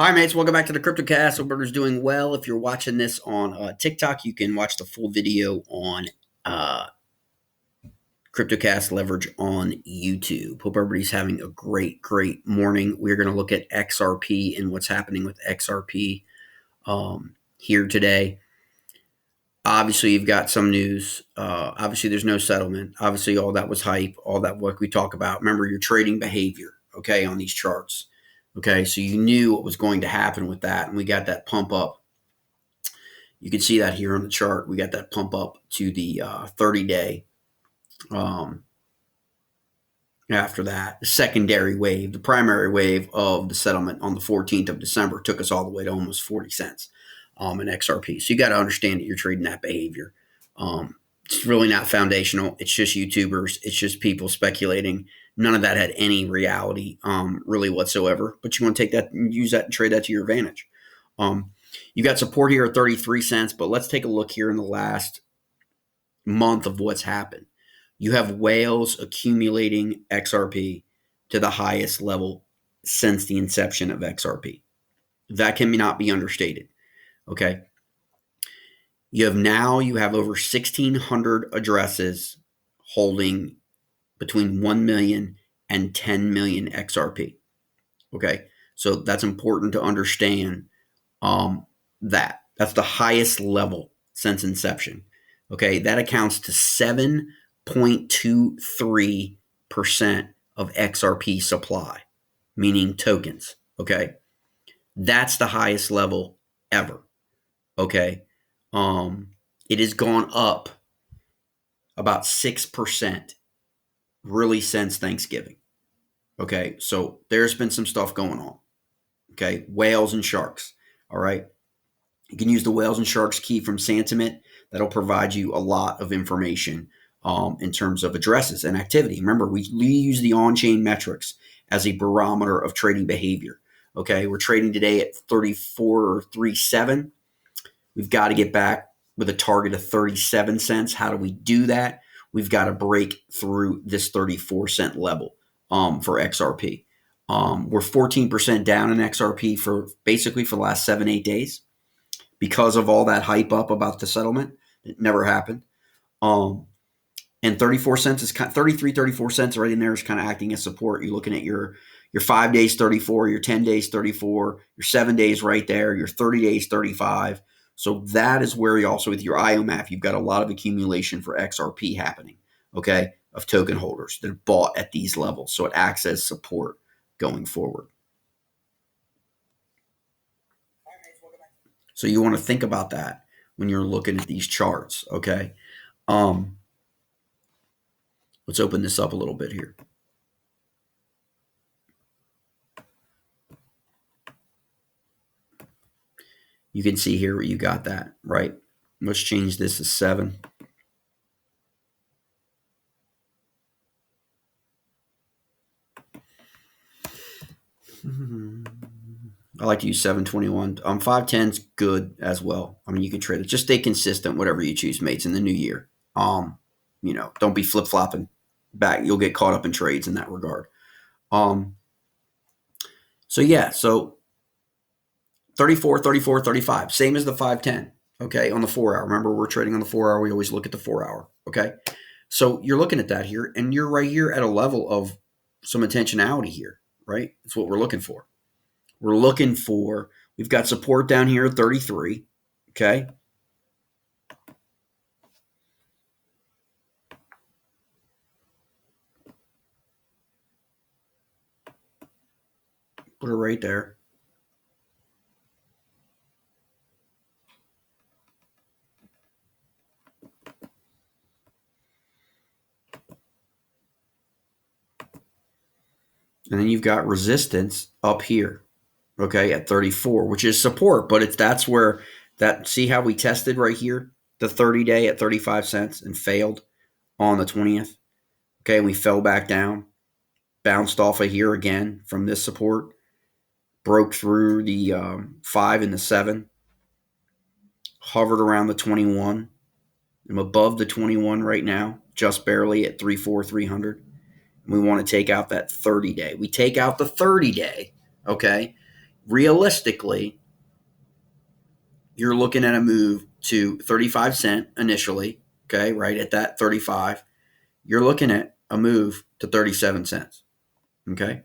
Hi, mates. Welcome back to the CryptoCast. Hope everyone's doing well. If you're watching this on TikTok, you can watch the full video on uh, CryptoCast Leverage on YouTube. Hope everybody's having a great morning. We're going to look at XRP and what's happening with XRP here today. Obviously, you've got some news. Obviously, there's no settlement. Obviously, all that was hype, all that what we talk about. Remember your trading behavior, okay, on these charts. Okay, so you knew what was going to happen with that, and we got that pump up. You can see that here on the chart. We got that pump up to the 30-day. After that, the secondary wave, the primary wave of the settlement on the 14th of December took us all the way to almost 40 cents in XRP. So you got to understand that you're trading that behavior. It's really not foundational. It's just YouTubers. It's just people speculating. None of that had any reality really whatsoever. But you want to take that and use that and trade that to your advantage. You got support here at 33 cents, but let's take a look here in the last month of what's happened. You have whales accumulating XRP to the highest level since the inception of XRP. That cannot be understated. Okay. You have over 1,600 addresses holding between 1 million and 10 million XRP. Okay. So that's important to understand that. That's the highest level since inception. Okay. That accounts to 7.23% of XRP supply, meaning tokens. Okay. That's the highest level ever. Okay. It has gone up about 6% really since Thanksgiving. Okay. So there's been some stuff going on. Okay. Whales and sharks. All right. You can use the whales and sharks key from Sentiment. That'll provide you a lot of information in terms of addresses and activity. Remember, we use the on-chain metrics as a barometer of trading behavior. Okay, we're trading today at 34.37. We've got to get back with a target of 37 cents. How do we do that? We've got to break through this 34-cent level for XRP. We're 14% down in XRP for the last 7-8 days because of all that hype up about the settlement. It never happened. And 34 cents is kind of 34 cents right in there is kind of acting as support. You're looking at your 5 days 34, your 10 days 34, your 7 days right there, your 30 days 35. So that is where you also with your IOMAP, you've got a lot of accumulation for XRP happening, okay, of token holders that are bought at these levels. So it acts as support going forward. So you want to think about that when you're looking at these charts, okay? Let's open this up a little bit here. You can see here where you got that, right? Let's change this to 7. I like to use 721. 510's good as well. I mean, you can trade it. Just stay consistent, whatever you choose, mates, in the new year. Don't be flip-flopping back. You'll get caught up in trades in that regard. So 34, 34, 35. Same as the 510, okay, on the 4-hour. Remember, we're trading on the 4-hour. We always look at the 4-hour, okay? So you're looking at that here, and you're right here at a level of some intentionality here, right? That's what we're looking for. We've got support down here at 33, okay? Put it right there. And then you've got resistance up here, okay, at 34, which is support, but that's where see how we tested right here, the 30-day at 35 cents and failed on the 20th. Okay, we fell back down, bounced off of here again from this support, broke through the 5 and the 7, hovered around the 21. I'm above the 21 right now, just barely at 300. We want to take out that 30-day. We take out the 30-day, okay? realistically, you're looking at a move to 35 cent initially, okay, right at that 35. You're looking at a move to 37 cents, okay?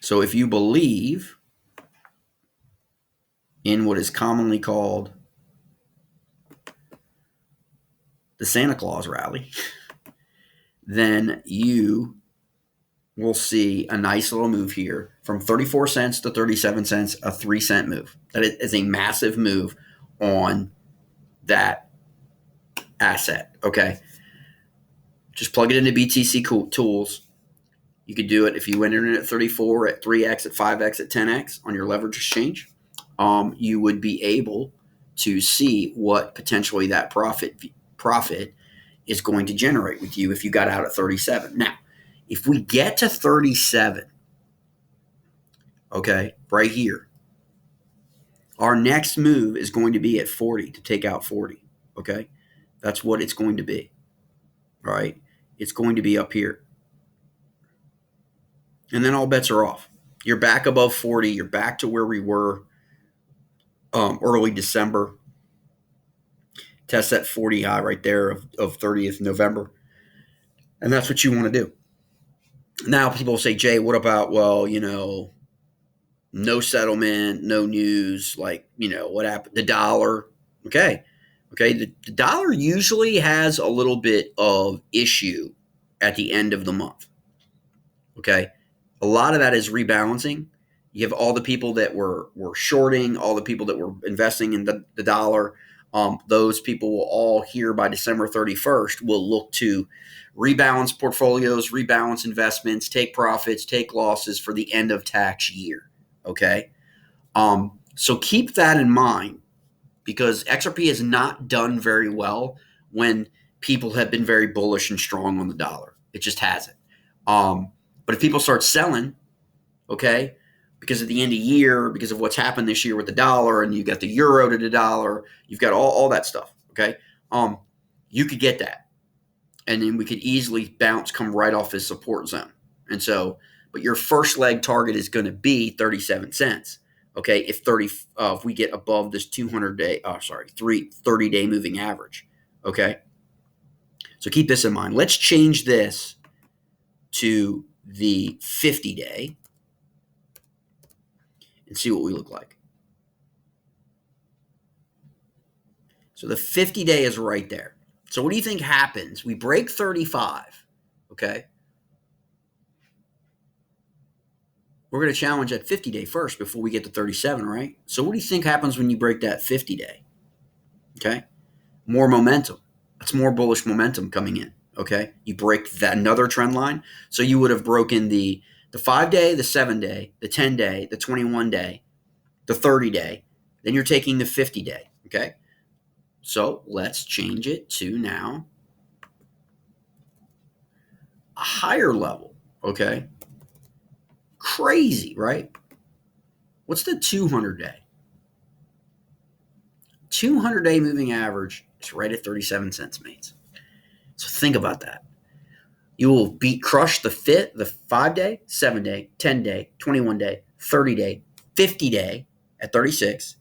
So if you believe in what is commonly called the Santa Claus rally, then you will see a nice little move here from 34 cents to 37 cents, a 3-cent move. That is a massive move on that asset, okay? Just plug it into BTC tools. You could do it if you went in at 34, at 3x, at 5x, at 10x on your leverage exchange. You would be able to see what potentially that profit is going to generate with you if you got out at 37. Now, if we get to 37, okay, right here, our next move is going to be at 40 to take out 40, okay? That's what it's going to be, right? It's going to be up here. And then all bets are off. You're back above 40. You're back to where we were early December. Test that 40 high right there of 30th November. And that's what you want to do. Now people say, Jay, what about, well, no settlement, no news, like, what happened? The dollar. Okay. The dollar usually has a little bit of issue at the end of the month. Okay. A lot of that is rebalancing. You have all the people that were shorting, all the people that were investing in the dollar. Those people will all here by December 31st will look to rebalance portfolios, rebalance investments, take profits, take losses for the end of tax year. Okay. So keep that in mind, because XRP has not done very well when people have been very bullish and strong on the dollar. It just hasn't. But if people start selling, okay, because at the end of the year, because of what's happened this year with the dollar, and you've got the euro to the dollar, you've got all that stuff, okay, you could get that. And then we could easily come right off his support zone. And so, but your first leg target is going to be 37 cents. Okay, if we get above this 30-day moving average. Okay, so keep this in mind. Let's change this to the 50-day and see what we look like. So the 50-day is right there. So what do you think happens? We break 35. Okay. We're going to challenge that 50-day first before we get to 37, right? So what do you think happens when you break that 50-day? Okay. More momentum. That's more bullish momentum coming in. Okay. You break that another trend line. So you would have broken the 5-day, the 7-day, the 10-day, the 21-day, the 30-day. Then you're taking the 50-day. Okay. So let's change it to now a higher level. Okay. Crazy, right? What's the 200-day? 200-day moving average is right at 37 cents, mates. So think about that. You will crush the 5-day, 7-day, 10-day, 21-day, 30-day, 50-day at 36,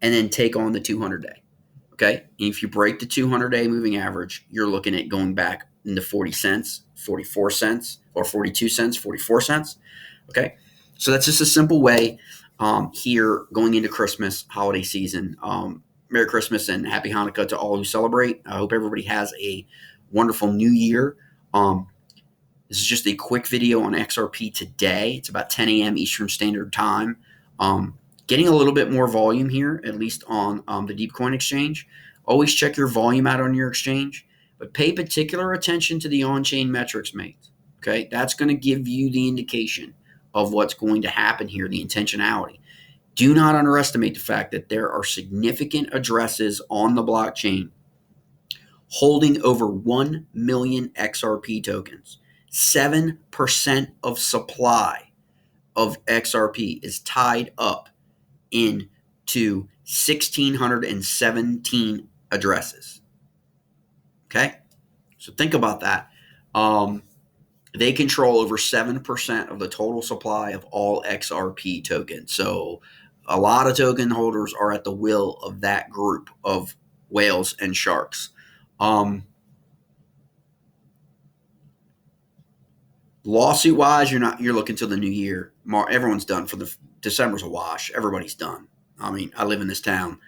and then take on the 200-day. Okay? And if you break the 200-day moving average, you're looking at going back into 40 cents, 44 cents, or 42 cents, 44 cents. Okay? So that's just a simple way here going into Christmas, holiday season. Merry Christmas and Happy Hanukkah to all who celebrate. I hope everybody has a wonderful new year. This is just a quick video on XRP today. It's about 10 a.m. Eastern Standard Time. Getting a little bit more volume here, at least on the DeepCoin exchange. Always check your volume out on your exchange, but pay particular attention to the on-chain metrics, mates. Okay, that's going to give you the indication of what's going to happen here, the intentionality. Do not underestimate the fact that there are significant addresses on the blockchain holding over 1 million XRP tokens. 7% of supply of XRP is tied up into 1,617 addresses. Okay? So think about that. They control over 7% of the total supply of all XRP tokens. So a lot of token holders are at the will of that group of whales and sharks. Lawsuit wise, you're looking till the new year. Everyone's done for the December's a wash. Everybody's done. I mean, I live in this town.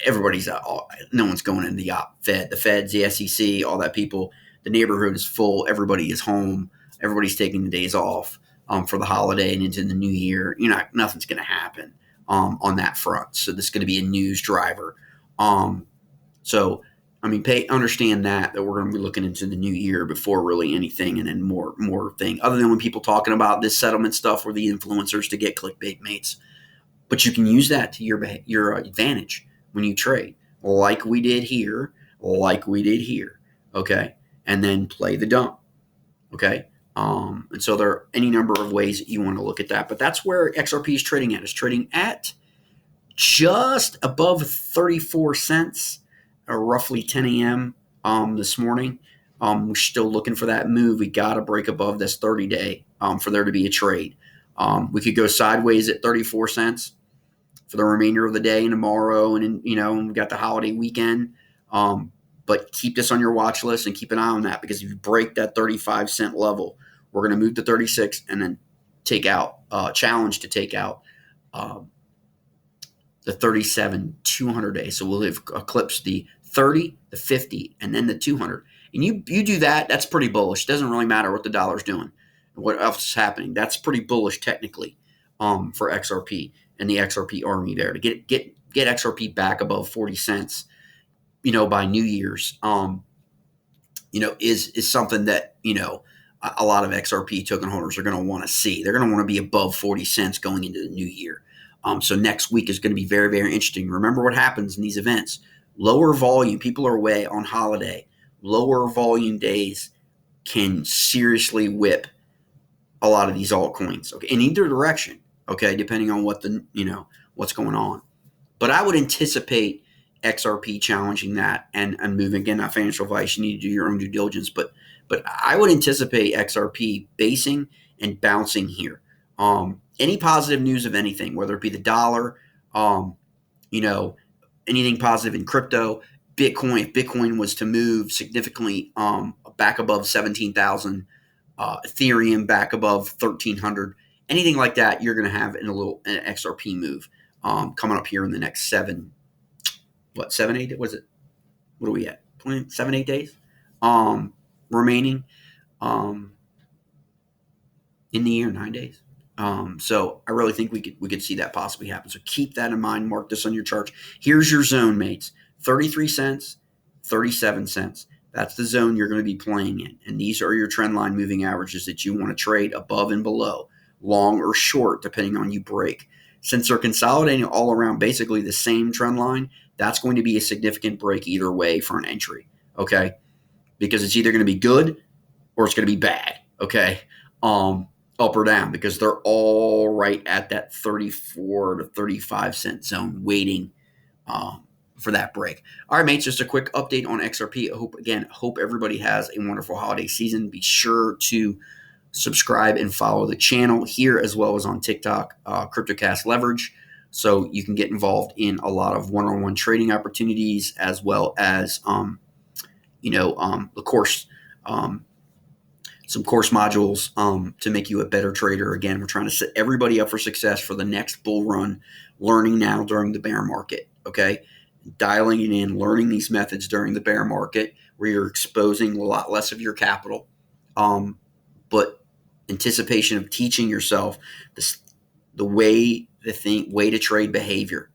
Everybody's out. No one's going in the Fed. The Feds, the SEC, all that people. The neighborhood is full. Everybody is home. Everybody's taking the days off for the holiday and into the new year. Nothing's going to happen on that front. So this is going to be a news driver. So I mean, understand that we're going to be looking into the new year before really anything, and then more thing. Other than when people talking about this settlement stuff or the influencers to get clickbait mates, but you can use that to your advantage when you trade, like we did here, okay, and then play the dump, okay. And so there are any number of ways that you want to look at that, but that's where XRP is trading at. It's trading at just above 34 cents. Roughly 10 a.m. This morning. We're still looking for that move. We got to break above this 30-day for there to be a trade. We could go sideways at 34 cents for the remainder of the day and tomorrow, and we've got the holiday weekend. But keep this on your watch list and keep an eye on that, because if you break that 35-cent level, we're going to move to 36 and then challenge to take out the 37 200 days. So we'll eclipse the 30, the 50, and then the 200. And you do that, that's pretty bullish. It doesn't really matter what the dollar's doing, what else is happening. That's pretty bullish technically for XRP and the XRP army there to get XRP back above 40 cents, by New Year's, is something that, a lot of XRP token holders are going to want to see. They're going to want to be above 40 cents going into the new year. So next week is going to be very, very interesting. Remember what happens in these events. Lower volume, people are away on holiday. Lower volume days can seriously whip a lot of these altcoins, okay, in either direction, okay, depending on what's going on. But I would anticipate XRP challenging that and moving. Again, not financial advice. You need to do your own due diligence. But I would anticipate XRP basing and bouncing here. Any positive news of anything, whether it be the dollar, anything positive in crypto, Bitcoin, if Bitcoin was to move significantly back above 17,000, Ethereum back above 1,300, anything like that, you're going to have an XRP move coming up here in the next 7, 8, was it? What are we at? 7, 8 days remaining in the year, 9 days. So I really think we could see that possibly happen. So keep that in mind. Mark this on your chart. Here's your zone, mates. 33 cents, 37 cents. That's the zone you're going to be playing in. And these are your trend line moving averages that you want to trade above and below, long or short, depending on you break. Since they're consolidating all around basically the same trend line, that's going to be a significant break either way for an entry, okay? Because it's either going to be good or it's going to be bad, okay? Up or down, because they're all right at that 34 to 35 cent zone waiting for that break. All right, mates, just a quick update on XRP. I hope everybody has a wonderful holiday season. Be sure to subscribe and follow the channel here as well as on TikTok, CryptoCast Leverage, so you can get involved in a lot of one-on-one trading opportunities as well as, the course, some course modules to make you a better trader. Again, we're trying to set everybody up for success for the next bull run, learning now during the bear market, okay? Dialing it in, learning these methods during the bear market where you're exposing a lot less of your capital, but anticipation of teaching yourself the way to trade behavior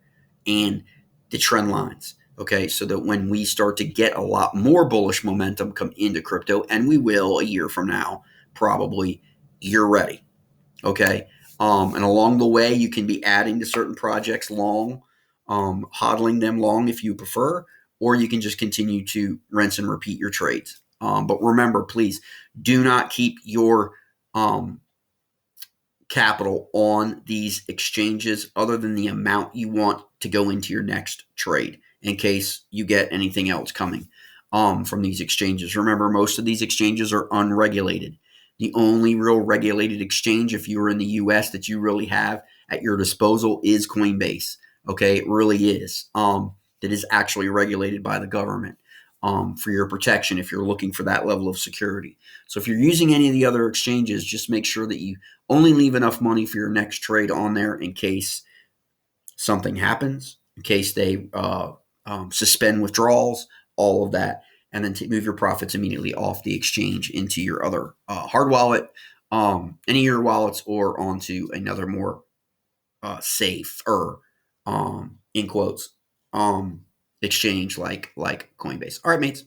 and the trend lines. Okay, so that when we start to get a lot more bullish momentum come into crypto, and we will a year from now, probably, you're ready. Okay, and along the way, you can be adding to certain projects long, hodling them long if you prefer, or you can just continue to rinse and repeat your trades. But remember, please do not keep your capital on these exchanges other than the amount you want to go into your next trade in case you get anything else coming from these exchanges. Remember, most of these exchanges are unregulated. The only real regulated exchange, if you're in the US, that you really have at your disposal is Coinbase. Okay, it really is. That is actually regulated by the government for your protection if you're looking for that level of security. So if you're using any of the other exchanges, just make sure that you only leave enough money for your next trade on there in case something happens, in case they suspend withdrawals, all of that, and then move your profits immediately off the exchange into your other hard wallet, any of your wallets, or onto another more safe or in quotes exchange like Coinbase. All right, mates.